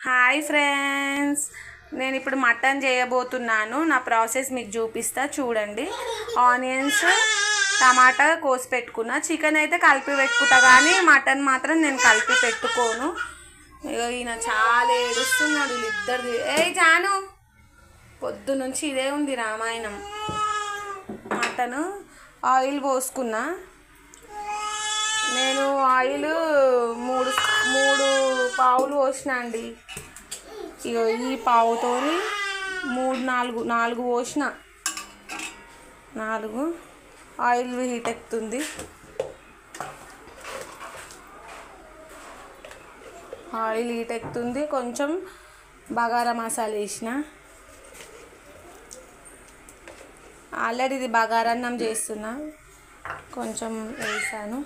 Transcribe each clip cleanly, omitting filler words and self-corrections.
Hi friends, నేను ఇప్పుడు mutton చేయబోతున్నాను. నా ప్రాసెస్ మీకు చూపిస్తా చూడండి. ఆనియన్స్, టమాటా కోసి పెట్టుకున్నా. చికెన్ అయితే కలిపి పెట్టుకుంటా, కానీ మటన్ మాత్రం నేను కలిపి పెట్టుకోను. ఈయన చాలా ఏడుస్తున్నాడు వీళ్ళిద్దరిది. జాను, పొద్దు నుంచి ఇదే ఉంది రామాయణం. Mutton oil పోసుకున్నా. నేను ఆయిల్ మూడు పావులు పోసిన అండి. ఇక ఈ పావుతో నాలుగు పోసిన. 4 ఆయిల్ హీట్ ఎక్కుతుంది. ఆయిల్ హీట్ ఎక్కుతుంది. కొంచెం బగారా మసాలా వేసిన. ఆల్రెడీ ఇది బగారన్నం చేస్తున్నా, కొంచెం వేసాను.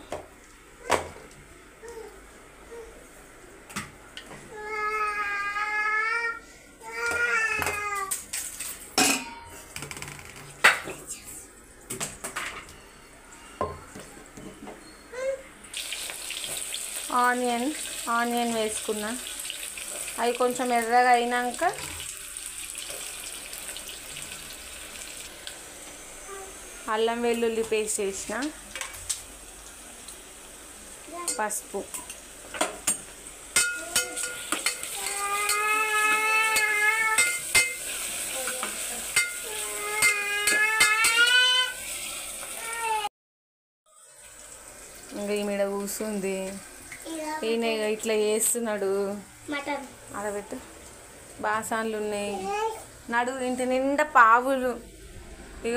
ఆనియన్ వేసుకున్నా. అవి కొంచెం ఎర్రగా అయినాక అల్లం వెల్లుల్లి పేస్ట్ వేసిన. పసుపు, ఇంకా ఈ మీద కూర్చుంది. ఈయన ఇట్లా చేస్తున్నాడు. అడబెట్టు, బాసాన్లు ఉన్నాయి. ఇంటి నిండా పావులు. ఇక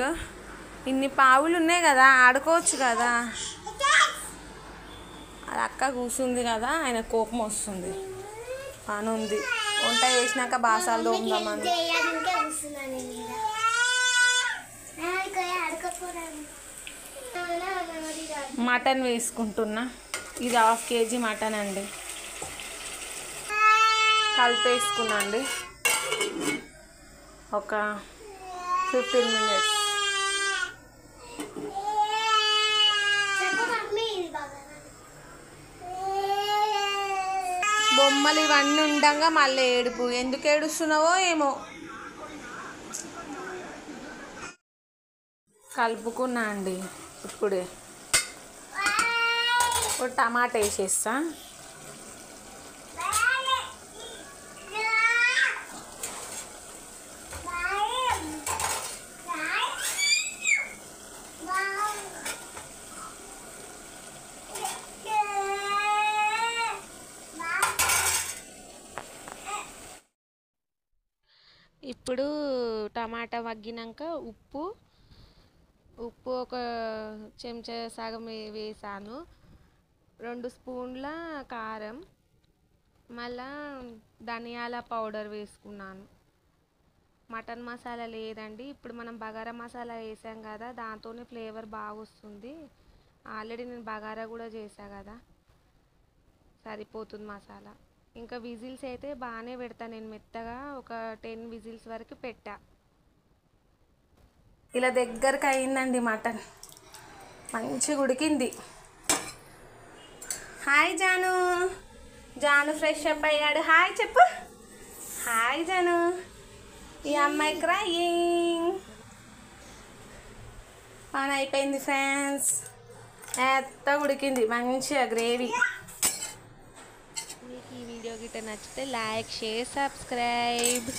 ఇన్ని పావులు ఉన్నాయి కదా, ఆడుకోవచ్చు కదా. అది అక్క కూర్చుంది కదా, ఆయన కోపం వస్తుంది. పని ఉంది, వంట చేసినాక బాసాలు తోముదామని. మటన్ వేసుకుంటున్నా. ఇది 1/2 kg మటన్ అండి. కలిపేసుకున్నా అండి. ఒక 15 minutes. బొమ్మలు ఇవన్నీ ఉండగా మళ్ళీ ఏడుపు. ఎందుకు ఏడుస్తున్నావో ఏమో. కలుపుకున్నా అండి. ఇప్పుడు టమాటా వేసేస్తా. ఇప్పుడు టమాటా మగ్గినాక ఉప్పు ఒక చెంచా సగం వేసాను. 2 స్పూన్ల కారం, మళ్ళా ధనియాల పౌడర్ వేసుకున్నాను. మటన్ మసాలా లేదండి. ఇప్పుడు మనం బగారా మసాలా వేసాం కదా, దాంతోనే ఫ్లేవర్ బాగా వస్తుంది. ఆల్రెడీ నేను బగారా కూడా చేసా కదా, సరిపోతుంది మసాలా. ఇంకా విజిల్స్ అయితే బాగానే పెడతా నేను. మెత్తగా ఒక 10 విజిల్స్ వరకు పెట్టా. ఇలా దగ్గరకు అయిందండి మటన్, మంచిగా ఉడికింది. Hi Janu. Janu fresh up అయ్యాడు. హాయ్ చెప్పు. హాయ్ జాను. ఈ అమ్మాయి క్రయింగ్. పని అయిపోయింది ఫ్రెండ్స్. మెత్తగా ఉడికింది, మంచిగా గ్రేవీ. మీకు ఈ వీడియో గిట్ట నచ్చితే లైక్, షేర్, సబ్స్క్రైబ్.